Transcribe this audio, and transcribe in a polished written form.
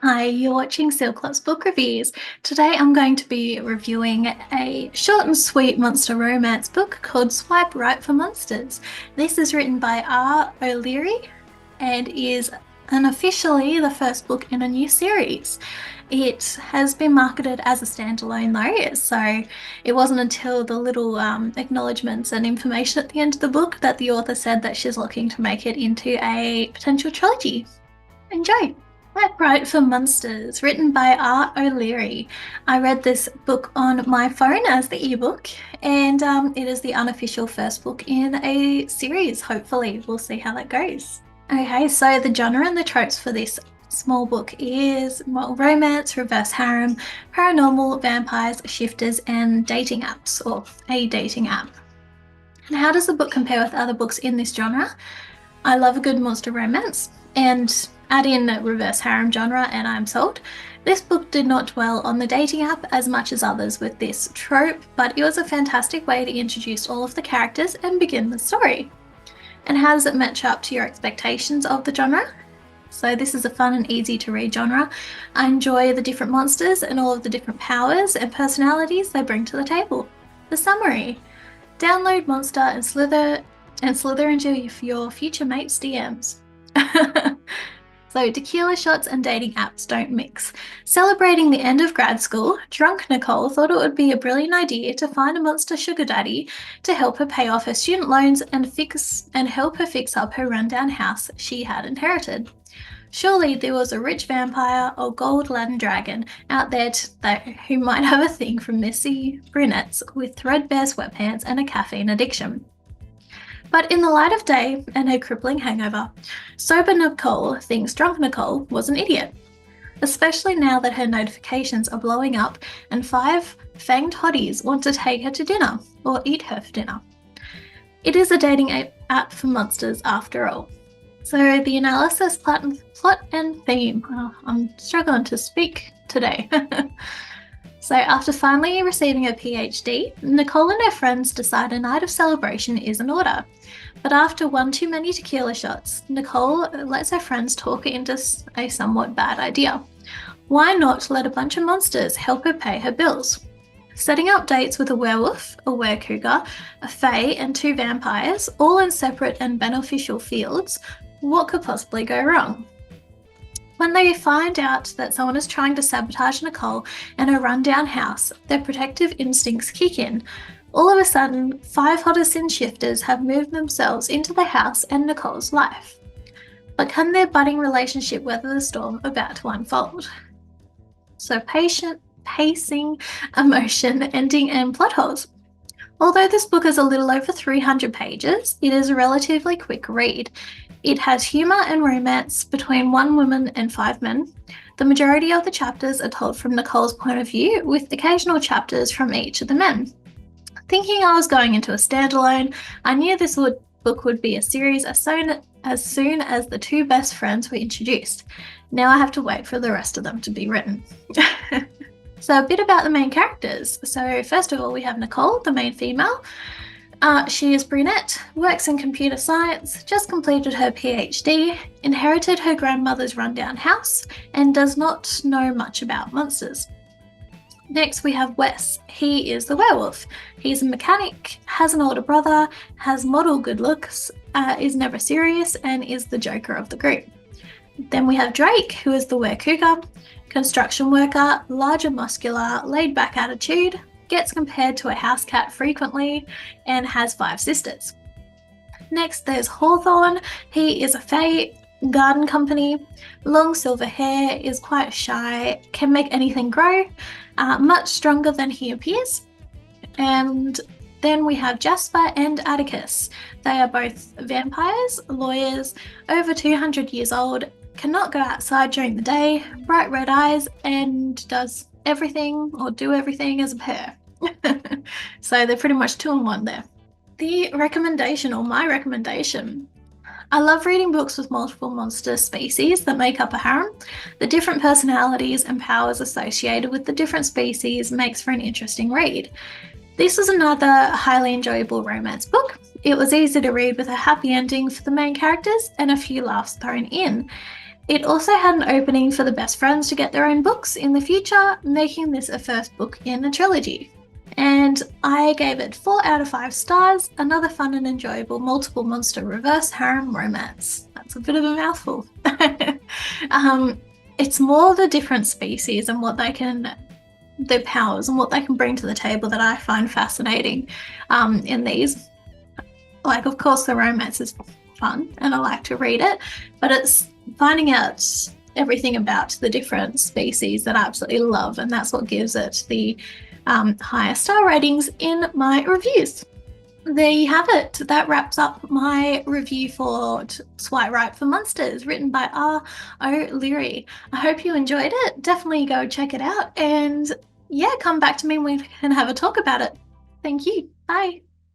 Hi, you're watching Sealclops Book Reviews. Today I'm going to be reviewing a short and sweet monster romance book called Swipe Right for Monsters. This is written by R. O'Leary and is unofficially the first book in a new series. It has been marketed as a standalone though, so it wasn't until the little acknowledgements and information at the end of the book that the author said that she's looking to make it into a potential trilogy. Enjoy! Swipe Right for Monsters, written by R. O'Leary. I read this book on my phone as the ebook, and it is the unofficial first book in a series, hopefully. We'll see how that goes. Okay, so the genre and the tropes for this small book is romance, reverse harem, paranormal, vampires, shifters, and dating apps, or a dating app. And how does the book compare with other books in this genre? I love a good monster romance, and add in the reverse harem genre and I'm sold. This book did not dwell on the dating app as much as others with this trope, but it was a fantastic way to introduce all of the characters and begin the story. And how does it match up to your expectations of the genre? So this is a fun and easy to read genre. I enjoy the different monsters and all of the different powers and personalities they bring to the table. The summary: download Monster and slither into your future mate's DMs. So tequila shots and dating apps don't mix. Celebrating the end of grad school, drunk Nicole thought it would be a brilliant idea to find a monster sugar daddy to help her pay off her student loans and help her fix up her rundown house she had inherited. Surely there was a rich vampire or gold-laden dragon out there who might have a thing for messy brunettes with threadbare sweatpants and a caffeine addiction. But in the light of day and her crippling hangover, sober Nicole thinks drunk Nicole was an idiot, especially now that her notifications are blowing up and 5 fanged hotties want to take her to dinner or eat her for dinner. It is a dating app for monsters after all. So the analysis, plot and theme. Oh, I'm struggling to speak today. So after finally receiving her PhD, Nicole and her friends decide a night of celebration is in order. But after one too many tequila shots, Nicole lets her friends talk her into a somewhat bad idea. Why not let a bunch of monsters help her pay her bills? Setting up dates with a werewolf, a were-cougar, a fae, and 2 vampires, all in separate and beneficial fields, what could possibly go wrong? When they find out that someone is trying to sabotage Nicole and her rundown house, their protective instincts kick in. All of a sudden, 5 Hoddesdon shifters have moved themselves into the house and Nicole's life. But can their budding relationship weather the storm about to unfold? So pacing, emotion, ending, and plot holes. Although this book is a little over 300 pages, it is a relatively quick read. It has humour and romance between 1 woman and 5 men. The majority of the chapters are told from Nicole's point of view, with occasional chapters from each of the men. Thinking I was going into a standalone, I knew this book would be a series as soon as the 2 best friends were introduced. Now I have to wait for the rest of them to be written. So a bit about the main characters. So first of all, we have Nicole, the main female. She is brunette, works in computer science, just completed her PhD, inherited her grandmother's rundown house, and does not know much about monsters. Next, we have Wes. He is the werewolf. He's a mechanic, has an older brother, has model good looks, is never serious, and is the joker of the group. Then we have Drake, who is the were-cougar, construction worker, larger muscular, laid-back attitude, gets compared to a house cat frequently, and has 5 sisters. Next, there's Hawthorne. He is a fae, garden company, long silver hair, is quite shy, can make anything grow, much stronger than he appears. And then we have Jasper and Atticus. They are both vampires, lawyers, over 200 years old, cannot go outside during the day, bright red eyes, and does everything or do everything as a pair. So they're pretty much 2 in 1 there. The recommendation, or my recommendation. I love reading books with multiple monster species that make up a harem. The different personalities and powers associated with the different species makes for an interesting read. This was another highly enjoyable romance book. It was easy to read with a happy ending for the main characters and a few laughs thrown in. It also had an opening for the best friends to get their own books in the future, making this a first book in a trilogy. And I gave it 4 out of 5 stars, another fun and enjoyable multiple monster reverse harem romance. That's a bit of a mouthful. um, it's more the different species and what they can, their powers and what they can bring to the table that I find fascinating in these. Like, of course, the romance is fun and I like to read it, but it's finding out everything about the different species that I absolutely love, and that's what gives it the higher star ratings in my reviews. There you have it. That wraps up my review for Swipe Right for Monsters, written by R. O'Leary. I hope you enjoyed it. Definitely go check it out, and yeah, come back to me and we can have a talk about it. Thank you. Bye.